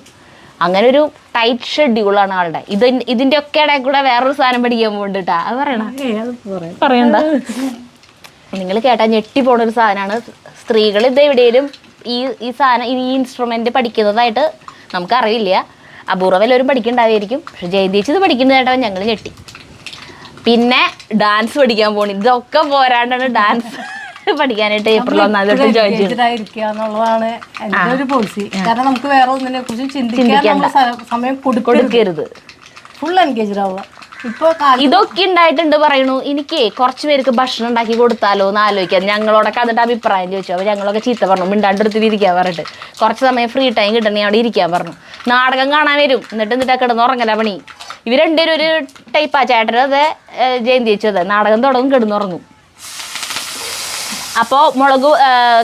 അങ്ങനെ ഒരു ടൈറ്റ് ഷെഡ്യൂളാണ് ആളുടെ. ഇതിൻ്റെ ഒക്കെ ഇടയിൽ കൂടെ വേറൊരു സാധനം പഠിക്കാൻ പോകണ്ടിട്ടാ. അത് പറയണ്ട. നിങ്ങൾ കേട്ടാൽ ഞെട്ടി പോണൊരു സാധനമാണ്. സ്ത്രീകൾ ഇത് എവിടെയും ഈ സാധനം ഈ ഇൻസ്ട്രുമെന്റ് പഠിക്കുന്നതായിട്ട് നമുക്കറിയില്ല. അപൂർവം എല്ലാവരും പഠിക്കണ്ടായിരിക്കും. പക്ഷെ ജയന്തേച്ചി ഇത് പഠിക്കുന്നതായിട്ടോ ഞങ്ങൾ ഞെട്ടി. പിന്നെ ഡാൻസ് പഠിക്കാൻ പോണി. ഇതൊക്കെ പോരാണ്ടാണ് ഡാൻസ് പഠിക്കാനായിട്ട് ഏപ്രിൽ 1 തൊട്ട് ജോയിൻ എന്നുള്ളതാണ് എൻ്റെ ഒരു പോളിസി. കാരണം നമുക്ക് വേറെ ഒന്നിനെ കുറിച്ച് ചിന്തിക്കാൻ സമയം കൊടുക്കരുത്. ഫുൾ എൻഗേജ്ഡ് ആവുക. ഇതൊക്കെ ഉണ്ടായിട്ടുണ്ട് പറയണു. എനിക്ക് കുറച്ച് പേർക്ക് ഭക്ഷണം ഉണ്ടാക്കി കൊടുത്താലോ എന്ന് ആലോചിക്കാം. ഞങ്ങളോടൊക്കെ അതിന്റെ അഭിപ്രായം ചോദിച്ചു. അപ്പോൾ ഞങ്ങളൊക്കെ ചീത്ത പറഞ്ഞു, മിണ്ടാണ്ടെടുത്തിട്ട് ഇരിക്കാൻ പറഞ്ഞിട്ട്. കുറച്ച് സമയം ഫ്രീ ടൈം കിട്ടണേ അവിടെ ഇരിക്കാൻ പറഞ്ഞു. നാടകം കാണാൻ വരും. എന്നിട്ട് കിടന്നുറങ്ങല പണി. ഇവർ രണ്ടുപേരും ഒരു ടൈപ്പാ. ചേട്ടനും അതെ, ജയന്തി അതെ. നാടകം തുടങ്ങും, കിടന്നുറങ്ങും. അപ്പോൾ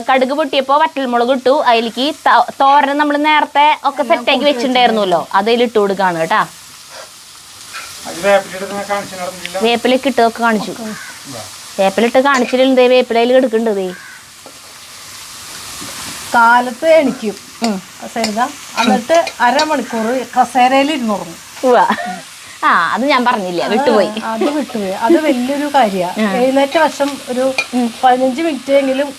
കടുക് പൊട്ടിയപ്പോൾ വറ്റൽമുളക് ഇട്ടു. അതിലേക്ക് തോരൻ നമ്മൾ നേരത്തെ ഒക്കെ സെറ്റാക്കി വെച്ചിട്ടുണ്ടായിരുന്നല്ലോ, അതിലിട്ട് കൊടുക്കാണ് കേട്ടാ. വേപ്പിലൊക്കെ ഇട്ടതൊക്കെ കാണിച്ചു. വേപ്പിലിട്ട് കാണിച്ചില്ലേ? വേപ്പിലയിൽ എടുക്കണ്ടേ? കാലത്ത് എണിക്കും എന്നിട്ട് അരമണിക്കൂർ കസേരയിൽ ഇരുന്നുറങ്ങും. അത് ഞാൻ പറഞ്ഞില്ല, വിട്ടുപോയി. അത് വലിയൊരു കാര്യമാണ്. എഴുന്നേറ്റ വശം ഒരു 15 മിനിറ്റ് എങ്കിലും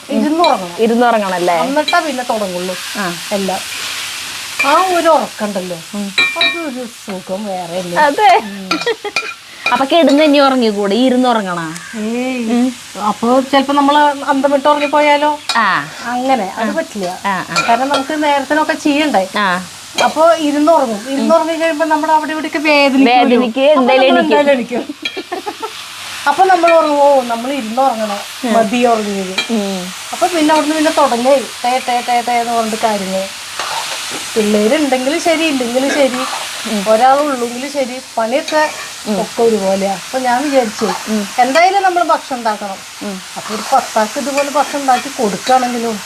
ഇരുന്നുറങ്ങണല്ലേ. എന്നിട്ടാ പിന്നെ തുടങ്ങുള്ളൂ എല്ലാം. ആ ഒരു ഉറക്കണ്ടല്ലോ, അതൊരു സുഖം വേറെ. അതെ. അപ്പൊ കിടന്ന് ഇനി ഉറങ്ങിക്കൂടെ? ഇരുന്നുറങ്ങണ? അപ്പൊ ചിലപ്പോ നമ്മള് അന്തം വിട്ട് ഉറങ്ങിപ്പോയാലോ? അങ്ങനെ അത് പറ്റില്ല. കാരണം നമുക്ക് നേരത്തിനൊക്കെ ചെയ്യണ്ടേ. അപ്പൊ ഇരുന്നുറങ്ങി കഴിയുമ്പോ നമ്മുടെ അവിടെ ഇവിടെയൊക്കെ വേദനിക്കും. അപ്പൊ നമ്മൾ പറഞ്ഞു ഓ നമ്മൾ ഇരുന്നുറങ്ങണം മതി ഉറങ്ങിയത്. അപ്പൊ പിന്നെ അവിടുന്ന് പിന്നെ തുടങ്ങി എന്ന് പറഞ്ഞിട്ട് കാര്യങ്ങൾ. പിള്ളേരുണ്ടെങ്കിലും ശരി ഇല്ലെങ്കിലും ശരി ഒരാളുള്ളെങ്കിലും ശരി പണിയൊക്കെ ഒക്കെ ഒരുപോലെയാ. അപ്പൊ ഞാൻ വിചാരിച്ചു എന്തായാലും നമ്മൾ ഭക്ഷണം ഉണ്ടാക്കണം. അപ്പൊ ഒരു 10 ആൾക്ക് ഇതുപോലെ ഭക്ഷണം ഉണ്ടാക്കി കൊടുക്കുകയാണെങ്കിലും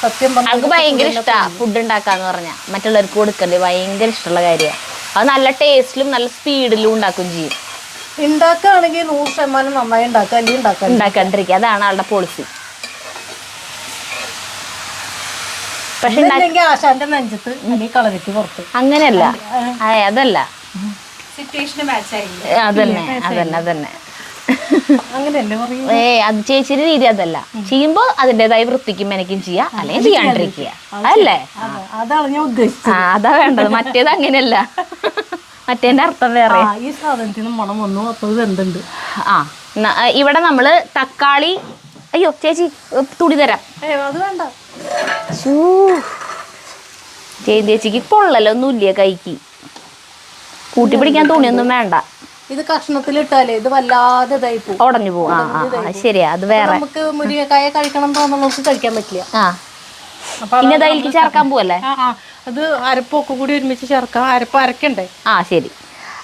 സത്യം പറഞ്ഞാൽ ഭയങ്കര ഇഷ്ടമാണ് ഫുഡ് ഉണ്ടാക്കാന്ന് പറഞ്ഞാൽ. മറ്റുള്ളവർക്ക് കൊടുക്കണ്ടേ ഭയങ്കര ഇഷ്ടമുള്ള കാര്യമാണ്. അത് നല്ല ടേസ്റ്റിലും നല്ല സ്പീഡിലും ഉണ്ടാക്കുകയും ചെയ്യും. ഉണ്ടാക്കുകയാണെങ്കിൽ 100% നന്നായി ഉണ്ടാക്കുക, അല്ലെങ്കിൽ ഉണ്ടാക്കാണ്ടിരിക്കുക. അതാണ് ആളുടെ പോളിസി. പക്ഷെ ആശാന്റെ നെഞ്ചത്ത് അല്ലെങ്കിൽ കളരിക്ക് പുറത്ത് അങ്ങനെയല്ല, അതല്ല സിറ്റുവേഷന് മാച്ച് ആയില്ല. അതന്നെ അങ്ങനെയല്ലേ അത് ചേച്ചിയുടെ രീതി അതല്ല. ചെയ്യുമ്പോ അതിൻ്റെതായ വൃത്തിക്കും മെനക്കും ചെയ്യാം, അല്ലെങ്കിൽ ചെയ്യാണ്ടിരിക്കുക. അതല്ലേ? അതാണ് ഞാൻ ഉദ്ദേശിച്ചത്. അതാ വേണ്ടത്. മറ്റേത് അങ്ങനെയല്ല. മറ്റേന്റെ അർത്ഥം വേറെ. ഈ സാധനത്തിന് മണം വന്നു. അപ്പോൾ ഇതെന്തുണ്ട്? ഇവിടെ നമ്മള് തക്കാളി. അയ്യോ ചേച്ചി തുണി തരാം. അത് വേണ്ട. ചേച്ചിക്ക് പൊള്ളല്ലോ ഒന്നുമില്ല കൈക്ക്. കൂട്ടി പിടിക്കാൻ തുണിയൊന്നും വേണ്ട. ഇത് കഷ്ണത്തിലിട്ടാലേ ഇത് വല്ലാതെ ഉടഞ്ഞു പോവും. ശരിയാ, അത് വേറെ. നമുക്ക് മുരിങ്ങക്കായ കഴിക്കണം തോന്നുന്നവർക്ക് കഴിക്കാൻ പറ്റില്ല. ഇനി അതിലേക്ക് ചേർക്കാൻ പോവല്ലേ? അത് അരപ്പൊക്കെ കൂടി ഒരുമിച്ച് ചേർക്കാം. അരപ്പ് അരക്കണ്ടേ? ശരി.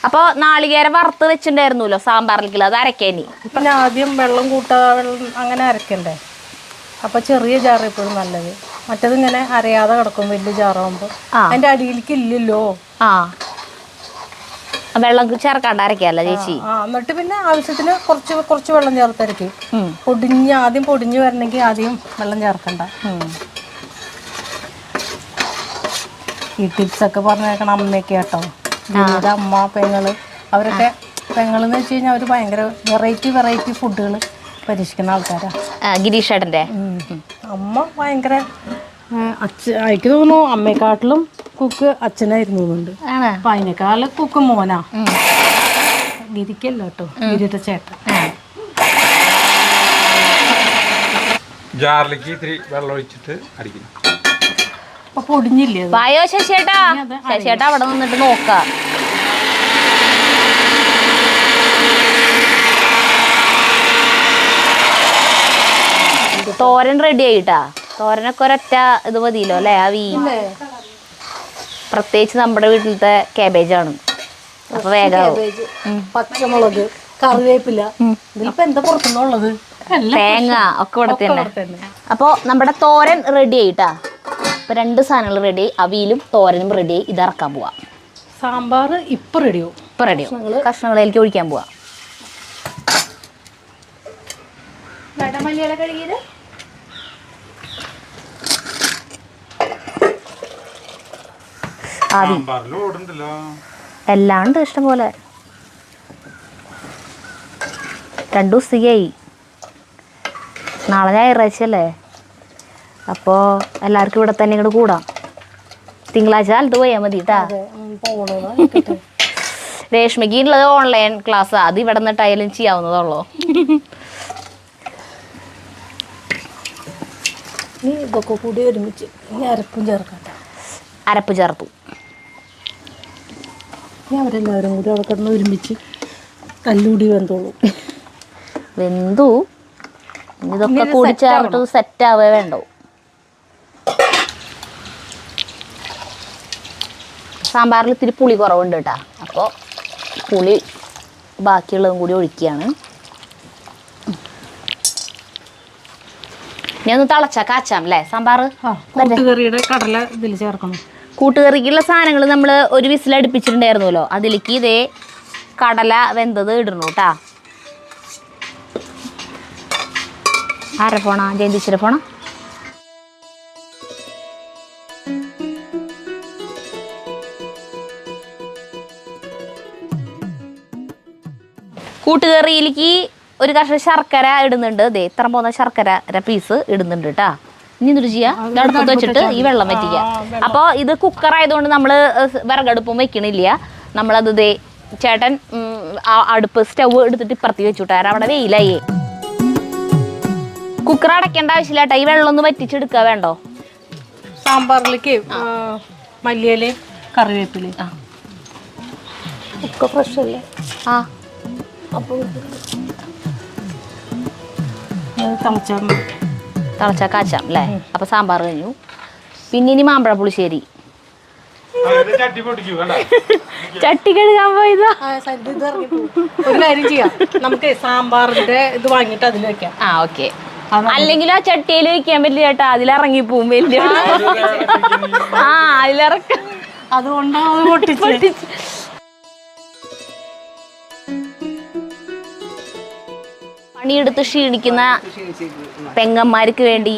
അപ്പൊ നാളികേരം വറുത്ത് വെച്ചിട്ടുണ്ടായിരുന്നല്ലോ സാമ്പാറിലേക്ക്, അത് അരക്കേനി. ഇപ്പൊ ഞാൻ ആദ്യം വെള്ളം അങ്ങനെ അരക്കണ്ടേ? അപ്പൊ ചെറിയ ജാറ് എപ്പോഴും നല്ലത്. മറ്റേത് ഇങ്ങനെ അരയാതെ കിടക്കും വലിയ ജാറാകുമ്പോ. അതിന്റെ അടിയിലേക്ക് ഇല്ലല്ലോ. വെള്ളം ചേർക്കാണ്ട് അരക്കല്ല ചേച്ചി. എന്നിട്ട് പിന്നെ ആവശ്യത്തിന് കുറച്ച് വെള്ളം ചേർത്തരക്കും. ആദ്യം പൊടിഞ്ഞു വരണമെങ്കിൽ ആദ്യം വെള്ളം ചേർക്കണ്ട. ഈ ടിപ്സ് ഒക്കെ പറഞ്ഞേക്കണം അമ്മയൊക്കെ കേട്ടോ. അമ്മ പെങ്ങള് അവരൊക്കെ പെങ്ങളെന്ന് വെച്ച് കഴിഞ്ഞാൽ അവർ ഭയങ്കര വെറൈറ്റി ഫുഡുകൾ പരീക്ഷിക്കുന്ന ആൾക്കാരാ. ഗിരീഷേട്ടൻ്റെ അമ്മ ഭയങ്കര എനിക്ക് തോന്നുന്നു അമ്മയെക്കാട്ടിലും കുക്ക് അച്ഛനായിരുന്നു തോന്നുന്നുണ്ട്. അപ്പൊ അതിനേക്കാളും കുക്ക് മോനാ. ഗിരിക്കല്ല കേട്ടോ, ഗിരിയുടെ ചേട്ടൻ. ജാറിലേക്ക് ഇത്തിരി വെള്ളം ഒഴിച്ചിട്ട് അടിക്കുന്നു. അപ്പൊ പൊടിഞ്ഞില്ലേ? വായോ ശശിയേട്ടാ. ശശിയേട്ടാ അവിടെ നിന്നിട്ട് നോക്കാം. തോരൻ റെഡി ആയിട്ടാ. തോരനൊക്കെ ഒരൊറ്റ ഇത് മതിയല്ലോ അല്ലേ? പ്രത്യേകിച്ച് നമ്മുടെ വീട്ടിലത്തെ കാബേജാണ്. അപ്പൊ വേഗം പച്ചമുളക്, കറിവേപ്പില, ഇതിലിപ്പോ എന്താ പുറത്തുനിന്നുള്ളത്? തേങ്ങ ഒക്കെ ഇവിടെ തന്നെ. അപ്പൊ നമ്മുടെ തോരൻ റെഡി ആയിട്ടാ. ഇപ്പൊ 2 സാധനങ്ങൾ റെഡി. അവിയലും തോരനും റെഡി ആയി. ഇത് ഇറക്കാൻ പോവാ. സാമ്പാർ ഇപ്പൊ റെഡിയാവും. കഷ്ണങ്ങളിലേക്ക് ഒഴിക്കാൻ പോവാ. മല്ലിയില കഴുകിയത് എല്ലാം ഉണ്ട് ഇഷ്ടം പോലെ. 2 ദിവസത്തേക്കായി. നാളെ ഞായറാഴ്ചയല്ലേ? അപ്പോൾ എല്ലാവർക്കും ഇവിടെ തന്നെ ഇങ്ങോട്ട് കൂടാം. തിങ്കളാഴ്ച കാലത്ത് പോയാൽ മതി കേട്ടാ. രേഷ്മയ്ക്ക് ഉള്ളത് ഓൺലൈൻ ക്ലാസ്. അത് ഇവിടെ നിന്നിട്ടായാലും ചെയ്യാവുന്നതുള്ളൂ. ഇതൊക്കെ കൂടി ഒരുമിച്ച് അരപ്പും ചേർക്കട്ടെ. അരപ്പ് ചേർത്തു. അവരെല്ലാവരും കൂടി അവിടെ കിടന്ന് ഒരുമിച്ച് തല്ലൂടി വെന്തു. ഇതൊക്കെ കൂടി ചേർത്ത് സെറ്റ് ആവേ വേണ്ടോ. സാമ്പാറിൽ ഇത്തിരി പുളി കുറവുണ്ട് കേട്ടാ. അപ്പോൾ പുളി ബാക്കിയുള്ളതും കൂടി ഒഴിക്കുകയാണ്. ഇനി ഒന്ന് തിളച്ചാ കാച്ചാം അല്ലേ സാമ്പാർ? കൂട്ടുകറിയുടെ കടല ഇതിൽ ചേർക്കണം. കൂട്ടുകറിക്കുള്ള സാധനങ്ങൾ നമ്മൾ ഒരു വിസിലടുപ്പിച്ചിട്ടുണ്ടായിരുന്നല്ലോ. അതിലേക്ക് ഇതേ കടല വെന്തത് ഇടണം കേട്ടാ. ആരെ പോണ? ജയന്തിച്ചിട്ട് പോണ. കൂട്ടുകറിയിലേക്ക് ഒരു കഷ്ണം ശർക്കര ഇടുന്നുണ്ട്. ദേ ഇത്ര പോകുന്ന ശർക്കര പീസ് ഇടുന്നുണ്ട് കേട്ടാ. ഇനി എന്തൊരു ചെയ്യാം? അടുപ്പത്ത് വെച്ചിട്ട് ഈ വെള്ളം വറ്റിക്കുക. അപ്പോൾ ഇത് കുക്കറായതുകൊണ്ട് നമ്മൾ വിറകടുപ്പും വെക്കണില്ല. നമ്മളത് ദേ ചേട്ടൻ അടുപ്പ് സ്റ്റവ് എടുത്തിട്ട് ഇപ്പുറത്തി വെച്ചുട്ടാ. അവിടെ വെയിലായേ. കുക്കർ അടയ്ക്കേണ്ട ആവശ്യമില്ല കേട്ടോ. ഈ വെള്ളം ഒന്ന് വറ്റിച്ചെടുക്കുക വേണ്ടോ? സാമ്പാറിലേക്ക് മല്ലിയില, കറിവേപ്പില ഒക്കെ ഫ്രഷ് അല്ലേ? അപ്പോൾ തിളച്ചാൽ കാച്ചാം അല്ലേ? അപ്പോൾ സാമ്പാർ കഴിഞ്ഞു. പിന്നെ ഇനി മാമ്പഴ പുളിശ്ശേരി. ചട്ടി കഴുകാൻ പോയതാ. ഒരു കാര്യം ചെയ്യാം, നമുക്ക് സാമ്പാറിന്റെ ഇത് വാങ്ങിയിട്ട് അതിൽ വെക്കാം. ആ ഓക്കെ. അല്ലെങ്കിൽ ആ ചട്ടിയിൽ വെക്കാൻ പറ്റില്ല ചേട്ടാ, അതിലിറങ്ങിപ്പോവും വലിയ. ആ അതിലിറക്ക, അതുകൊണ്ടാണ് പൊട്ടിച്ച്. പണിയെടുത്ത് ക്ഷീണിക്കുന്ന പെങ്ങന്മാർക്ക് വേണ്ടി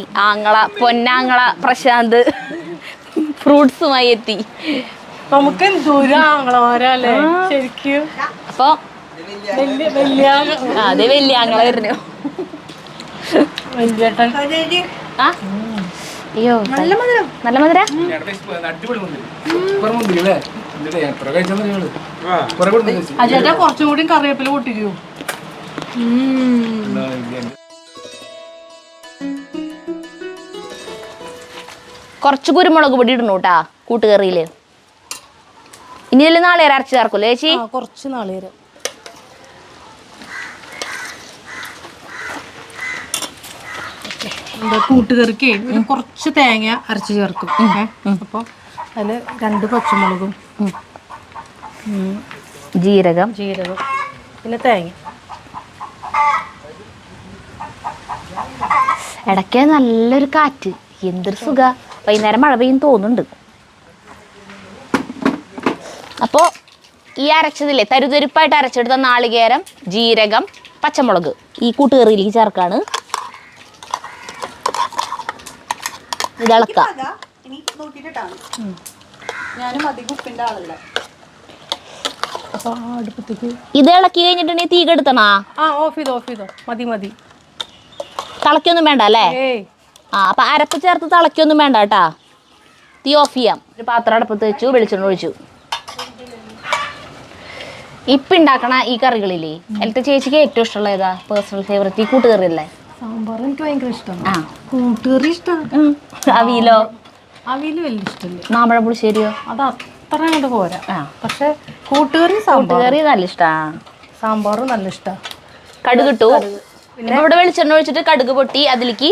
പൊന്നാങ്ങള പ്രശാന്ത് ഫ്രൂട്ട്സുമായി എത്തി. നമുക്ക് എന്തോരം ആങ്ങളമാരല്ലേ ശരിക്കും. അപ്പൊ അതെ വലിയ ആങ്ങള വരുന്നു. ആ അയ്യോ നല്ല മധുര. അജേട്ടാ കുറച്ചും കൂടി കറിവേപ്പില പൊട്ടിക്കൂ. കുറച്ച് കുരുമുളക് പൊടി ഇടണു കേട്ടാ കൂട്ടുകറിയില്. ഇനി ഇതിൽ നാളെ അരച്ച് ചേർക്കൂല്ലേ ചേച്ചി? കുറച്ച് നാളേരം. കൂട്ടുകറിക്ക് കുറച്ച് തേങ്ങ അരച്ച് ചേർക്കും. അപ്പോൾ അതിൽ 2 പച്ചമുളകും ജീരകം പിന്നെ തേങ്ങ. ഇടയ്ക്ക് നല്ലൊരു കാറ്റ്, എന്തൊരു സുഖ. വൈകുന്നേരം മഴ പെയ്യും തോന്നുന്നുണ്ട്. അപ്പോൾ ഈ അരച്ചതില്ലേ, തരുതരിപ്പായിട്ട് അരച്ചെടുത്ത നാളികേരം, ജീരകം, പച്ചമുളക് ഈ കൂട്ടുകറിയിലേക്ക് ചേർക്കാണ്. ഇതിളക്കാം. ഇത് ഇളക്കി കഴിഞ്ഞിട്ടുണ്ടെങ്കിൽ തീ കെടുത്തണോ? ഓഫ് ചെയ്തോ. മതി. തിളക്കൊന്നും വേണ്ട അല്ലേ? ആ അപ്പൊ അരപ്പ് ചേർത്ത് തിളക്കൊന്നും വേണ്ട കേട്ടാ. തീ ഓഫ് ചെയ്യാം. ഒരു പാത്രം അടുപ്പത്ത് വെച്ചു, വെളിച്ചെണ്ണ ഒഴിച്ചു. ഇപ്പം ഉണ്ടാക്കണ ഈ കറികളില്ലേ, അതിലത്തെ ചേച്ചിക്ക് ഏറ്റവും ഇഷ്ടമുള്ള ഏതാ? പേഴ്സണൽ ഫേവറേറ്റ് ഈ കൂട്ടുകറി അല്ലേ? സാമ്പാർ എനിക്ക് ഭയങ്കര ഇഷ്ടമാണ്. കൂട്ടുകറി ഇഷ്ടമാണ്. അവിയലോ? അവിയൽ വലിയ ഇഷ്ടമില്ല. മാമ്പഴ പുളിശ്ശേരിയോ? അത് അത്ര അങ്ങോട്ട് പോരാ. പക്ഷെ കൂട്ടുകറി നല്ല ഇഷ്ടാ. സാമ്പാറും നല്ല ഇഷ്ടമാണ്. കടുകിട്ടു. പിന്നെ ഇവിടെ വെളിച്ചെണ്ണ ഒഴിച്ചിട്ട് കടുക് പൊട്ടി, അതിലേക്ക്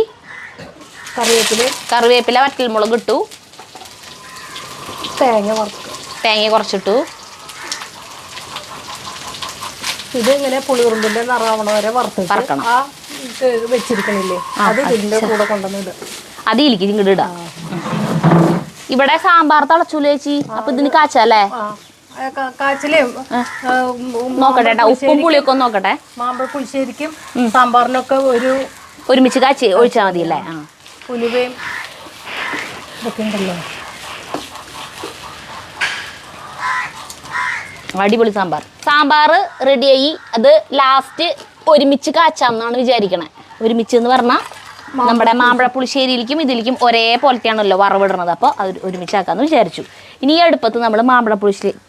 കറിവേപ്പില വറ്റൽമുളക് ഇട്ടു, തേങ്ങ കുറച്ചിട്ടു. ഇത് ഇങ്ങനെ പുളിയുറുമ്പിന്റെ നിറാവണ വരെ വറുക്കണം. വെച്ചിരിക്കണില്ലേ, അത് ഇതിന്റെ കൂടെ കൊണ്ടുവന്നിടുക. അതിലേക്ക് ഇങ്ങോട്ട് ഇടാം. ഇവിടെ സാമ്പാർ തിളച്ചൂല ചേച്ചി, അപ്പൊ ഇതിന് കാച്ചല്ലേ? നോക്കട്ടെ, ഉപ്പും പുളിയൊക്കെ ഒന്ന് നോക്കട്ടെ. മാമ്പഴ പുളിശ്ശേരിക്കും സാമ്പാറിനൊക്കെ ഒരുമിച്ച് കാച്ചി ഒഴിച്ചാൽ മതി അല്ലേ? ഉലുവയും ഇതൊക്കെ ഉണ്ടല്ലോ. അടിപൊളി സാമ്പാർ റെഡിയായി. അത് ലാസ്റ്റ് ഒരുമിച്ച് കാച്ചാന്നാണ് വിചാരിക്കണേ. ഒരുമിച്ച് എന്ന് പറഞ്ഞാൽ നമ്മുടെ മാമ്പഴ പുളിശ്ശേരിയിലേക്കും ഇതിലേക്കും ഒരേപോലത്തെയാണല്ലോ വറവിടുന്നത്. അപ്പോൾ അത് ഒരുമിച്ചാക്കാന്ന് വിചാരിച്ചു. ഇനി ഈ അടുപ്പത്ത് നമ്മൾ മാമ്പഴ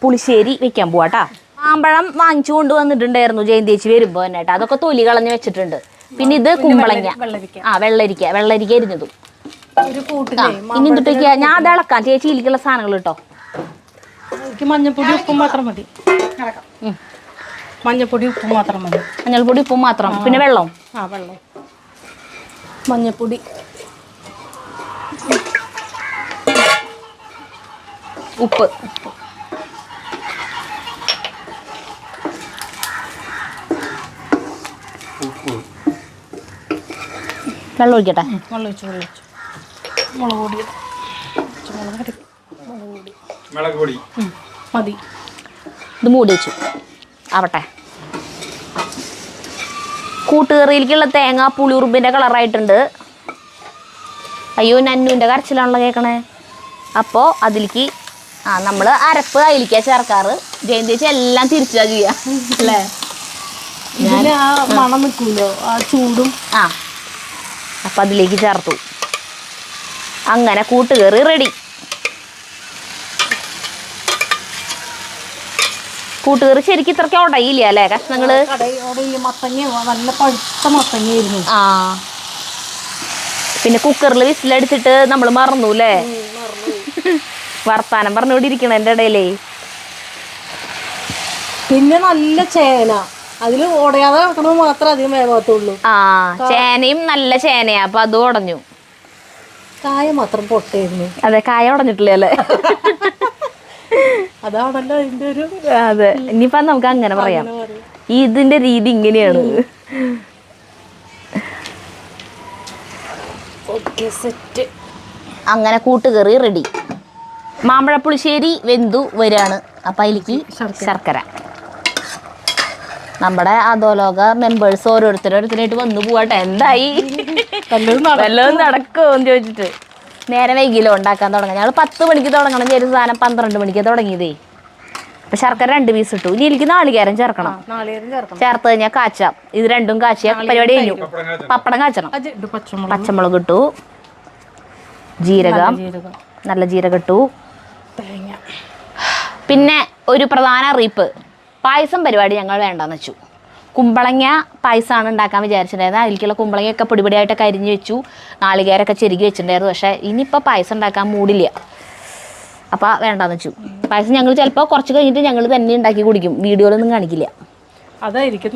പുളിശ്ശേരി വെക്കാൻ പോവാട്ടാ. മാമ്പഴം വാങ്ങിച്ചു കൊണ്ടുവന്നിട്ടുണ്ടായിരുന്നു ജയന്തേച്ചി വരുമ്പോൾ തന്നെ കേട്ടോ. അതൊക്കെ തൊലി കളഞ്ഞ് വെച്ചിട്ടുണ്ട്. പിന്നെ ഇത് കുമ്പളങ്ങ, വെള്ളരിക്ക എരിഞ്ഞതും. ഇനി എന്തിട്ടേക്കാ ഞാൻ അത് ഇളക്കാം. ചേച്ചിയിലേക്കുള്ള സാധനങ്ങൾ കേട്ടോ. മഞ്ഞൾപ്പൊടി ഉപ്പും മാത്രം മതി. മഞ്ഞൾപ്പൊടി ഉപ്പും മാത്രം. പിന്നെ വെള്ളം. മഞ്ഞൾപ്പൊടി, ഉപ്പ്, വെള്ളം ഒഴിക്കട്ടെ. മുളക് പൊടി മതി. ഇത് മൂടി വെച്ചു ആവട്ടെ. കൂട്ടുകറിയിലേക്കുള്ള തേങ്ങ പുളിയുറുമ്പിൻ്റെ കളറായിട്ടുണ്ട്. അയ്യോ നന്നുവിൻ്റെ കരച്ചിലാണല്ലോ കേൾക്കണേ. അപ്പോൾ അതിലേക്ക് നമ്മൾ അരപ്പ് അതിലേക്കാ ചേർക്കാറ്. ജയന്തേച്ചി എല്ലാം തിരിച്ചാ ചെയ്യാ അല്ലേ? മണം നിൽക്കുമല്ലോ ആ ചൂടും. അപ്പം അതിലേക്ക് ചേർത്തു. അങ്ങനെ കൂട്ടുകറി റെഡി. കൂട്ടുകറി ശരിക്കും ഇത്രയ്ക്ക് ഉടയില്ല അല്ലേ കഷ്ണങ്ങള്? നല്ല പഴുത്ത മത്തങ്ങയായിരുന്നു. പിന്നെ കുക്കറിൽ വിസിലടിച്ചിട്ട് നമ്മൾ മറന്നു അല്ലേ? വർത്താനം പറഞ്ഞുകൊണ്ടിരിക്കണം എൻ്റെ ഇടയിലേ. പിന്നെ നല്ല ചേന, അതിൽ ഉടയാതെ കിടക്കണത് മാത്രമേ അധികം വേഗത്തുള്ളൂ. ആ ചേനയും നല്ല ചേനയാ, അപ്പൊ അത് ഉടഞ്ഞു. കായ മാത്രം പൊട്ടായിരുന്നു. അതെ, കായ ഉടഞ്ഞിട്ടില്ലേ അല്ലേ? അതാണല്ലോ അതിന്റെ ഒരു. അതെ, ഇനിയിപ്പോ നമുക്ക് അങ്ങനെ പറയാം. ഇതിന്റെ രീതി ഇങ്ങനെയാണ്. സെറ്റ്. അങ്ങനെ കൂട്ടുകറി റെഡി. മാമ്പഴപ്പുളിശ്ശേരി വെന്തു വരികയാണ്. അപ്പം അതിലേക്ക് ശർക്കര. നമ്മുടെ അധോലോക മെമ്പേഴ്സ് ഓരോരുത്തരായിട്ട് വന്നു പോവാട്ടെ. എന്തായി, വല്ലതും നടക്കുമോ എന്ന് ചോദിച്ചിട്ട് നേരെ വൈകിലോ ഉണ്ടാക്കാൻ തുടങ്ങാം. ഞങ്ങൾ 10 മണിക്ക് തുടങ്ങണം ചെയ്ത സാധനം 12 മണിക്ക് തുടങ്ങിയതേ. അപ്പം ശർക്കര 2 പീസ് ഇട്ടു. ഇനി എനിക്ക് നാളികേരം ചേർക്കണം. ചേർത്ത് കഴിഞ്ഞാൽ കാച്ചാം. ഇത് രണ്ടും കാച്ചിയ പരിപാടി കഴിഞ്ഞു. പപ്പടം കാച്ചണം. പച്ചമുളക് ഇട്ടു, ജീരകം, നല്ല ജീരകം ഇട്ടു. പിന്നെ ഒരു പ്രധാന അറിയിപ്പ്, പായസം പരിപാടി ഞങ്ങൾ വേണ്ടെന്ന് വെച്ചു. കുമ്പളങ്ങ പായസമാണ് ഉണ്ടാക്കാൻ വിചാരിച്ചിട്ടുണ്ടായിരുന്നത്. അതിലേക്കുള്ള കുമ്പളങ്ങയൊക്കെ പൊടിപൊടിയായിട്ടൊക്കെ അരിഞ്ഞ് വെച്ചു, നാളികേരമൊക്കെ ചെരുകി വെച്ചിട്ടുണ്ടായിരുന്നു. പക്ഷേ ഇനിയിപ്പോൾ പായസം ഉണ്ടാക്കാൻ മൂടില്ല, അപ്പോൾ വേണ്ടാന്ന് വെച്ചു. പായസം ഞങ്ങൾ ചിലപ്പോൾ കുറച്ച് കഴിഞ്ഞിട്ട് ഞങ്ങൾ തന്നെ ഉണ്ടാക്കി കുടിക്കും, വീഡിയോയിലൊന്നും കാണിക്കില്ല. അതായിരിക്കും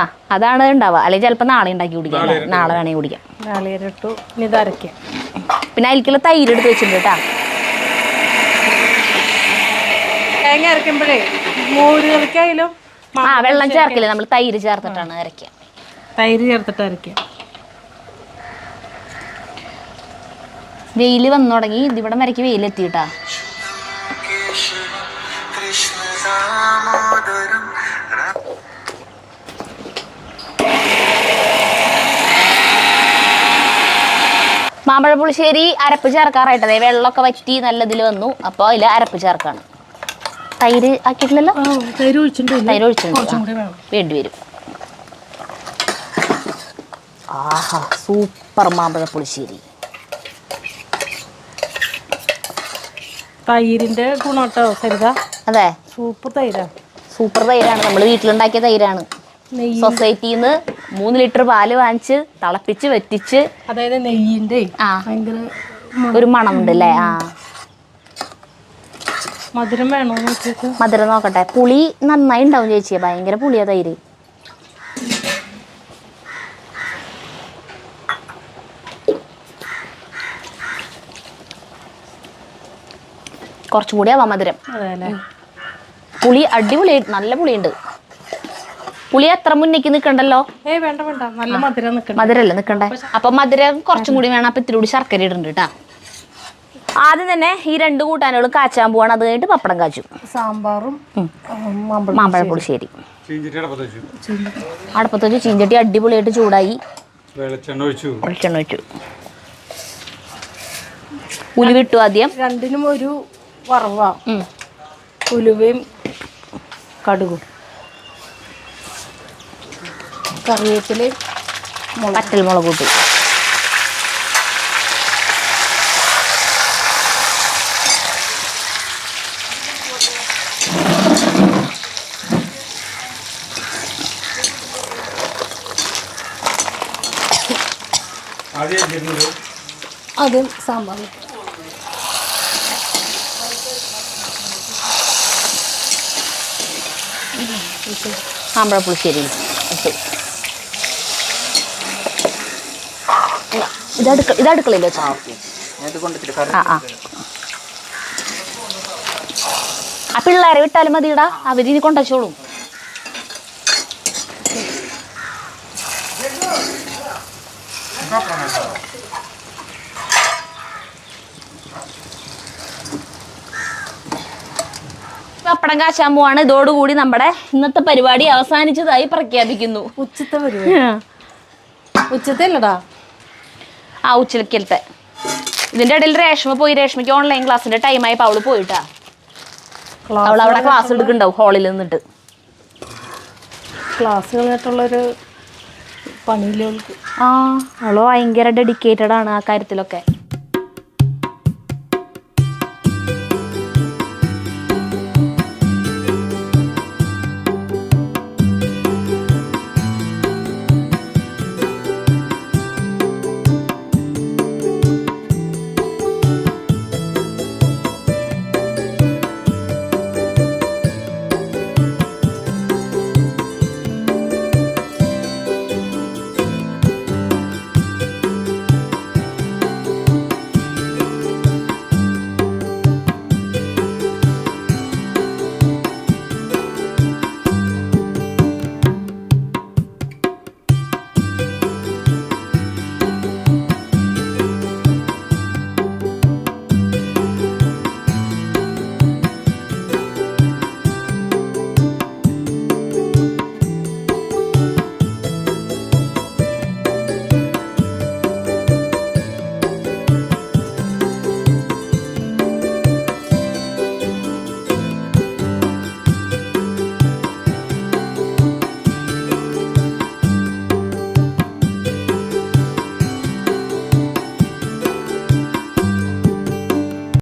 ആ, അതാണ് ഉണ്ടാവുക. അല്ലെങ്കിൽ ചിലപ്പോൾ നാളെ ഉണ്ടാക്കി കുടിക്കാം, നാളെ വേണമെങ്കിൽ കുടിക്കാം. നാളികേരട്ടു ഇതരയ്ക്കാം. പിന്നെ അതിലേക്കുള്ള തൈര് എടുത്ത് വെച്ചിട്ടുണ്ട് കേട്ടോ. തേങ്ങ അരയ്ക്കുമ്പോഴേ മോര് കറിക്കായാലും ആ വെള്ളം ചേർക്കില്ല, നമ്മൾ തൈര് ചേർത്തിട്ടാണ് അരയ്ക്കുക. തൈര് ചേർത്തിട്ട് അരയ്ക്കുക. വെയിൽ വന്നു തുടങ്ങി. ഇതിവിടെ വരയ്ക്ക് വെയിലെത്തിയിട്ടാ. മാമ്പഴപ്പുളിശ്ശേരി അരപ്പ് ചേർക്കാറായിട്ടതേ. വെള്ളമൊക്കെ വറ്റി നല്ലതിൽ വന്നു. അപ്പോൾ അതിൽ അരപ്പ് ചേർക്കാണ്. തൈര് ആക്കിയിട്ടില്ലല്ലോ? തൈര് ഒഴിച്ചിട്ടുണ്ട്. തൈര് ഒഴിച്ചിട്ടുണ്ട്, വേണ്ടി വരും. ആഹാ, സൂപ്പർ മാമ്പഴപ്പുളിശ്ശേരി. തൈരിന്റെ ഗുണോട്ടോ സരിത. അതെ, സൂപ്പർ തൈരാ. സൂപ്പർ തൈരാണ്. നമ്മൾ വീട്ടിലുണ്ടാക്കിയ തൈരാണ്. സൊസൈറ്റിയിൽ നിന്ന് 3 ലിറ്റർ പാല് വാങ്ങിച്ച് തിളപ്പിച്ച് വറ്റിച്ച്. അതായത് നെയ്യിന്റെ ഭയങ്കര ഒരു മണമുണ്ട് അല്ലേ? ആ, മധുരം വേണോന്ന് വെച്ചിട്ട് മധുരം നോക്കട്ടെ. പുളി നന്നായി ഉണ്ടാവും ചേച്ചിയെ, ഭയങ്കര പുളിയാ തൈര്. കുറച്ചും കൂടി ആവാം മധുരം. പുളി അടിപൊളി, നല്ല പുളിയുണ്ട്. പുളി അത്ര മുന്നേക്ക് നിൽക്കണ്ടല്ലോ. വേണ്ട വേണ്ട, നല്ല മധുരം നിൽക്കണം. മധുരല്ലേ നിൽക്കണ്ടേ? അപ്പം മധുരം കുറച്ചും കൂടി വേണം. അപ്പം ഇത്തിരി കൂടി ശർക്കര ഇടുന്നുണ്ട് കേട്ടോ. ആദ്യം തന്നെ ഈ 2 കൂട്ടാനുകൾ കാച്ചാൻ പോവാണ്. അത് കഴിഞ്ഞിട്ട് പപ്പടം കാച്ചും. സാമ്പാറും മാമ്പഴപ്പുളിശ്ശേരി അടുപ്പത്ത് വെച്ച് ചീഞ്ചട്ടി അടിപൊളിയായിട്ട് ചൂടായി. വെളിച്ചെണ്ണ ഒഴിച്ചു. ഉലുവിട്ടു ആദ്യം. രണ്ടിനും ഒരു വറവാ. ഉലുവയും കടുകും കറിവേപ്പിലയും പറ്റൽ മുളക് ഇട്ടു. അതും സാമ്പാർ. മാമ്പഴപ്പുളിശ്ശേരി ഇട്ടു. ഇതടുക്കളയിൽ വെച്ചാ. ആ പിള്ളേരെ വിട്ടാലും മതിയിടാ, അവരിനി കൊണ്ടുവച്ചോളും. പപ്പടം കാച്ചാൻ പോവാണ്. ഇതോടുകൂടി നമ്മുടെ ഇന്നത്തെ പരിപാടി അവസാനിച്ചതായി പ്രഖ്യാപിക്കുന്നു. ഉച്ചത്തെ പരിപാടി. ഉച്ചത്തെ അല്ലടാ, ആ ഉച്ചക്കലത്തെ. ഇതിന്റെ ഇടയിൽ രേഷ്മ പോയി. രേഷ്മയ്ക്ക് ഓൺലൈൻ ക്ലാസ്സിന്റെ ടൈമായപ്പോൾ അവള് പോയിട്ടാ. അവൾ അവിടെ ക്ലാസ് എടുക്കുന്നുണ്ടാവും ഹാളിൽ നിന്നിട്ട്. ക്ലാസ് കഴിഞ്ഞിട്ടുള്ളൊരു പണിയിലേക്ക്. ആ, അവള് ഭയങ്കര ഡെഡിക്കേറ്റഡ് ആണ് ആ കാര്യത്തിലൊക്കെ.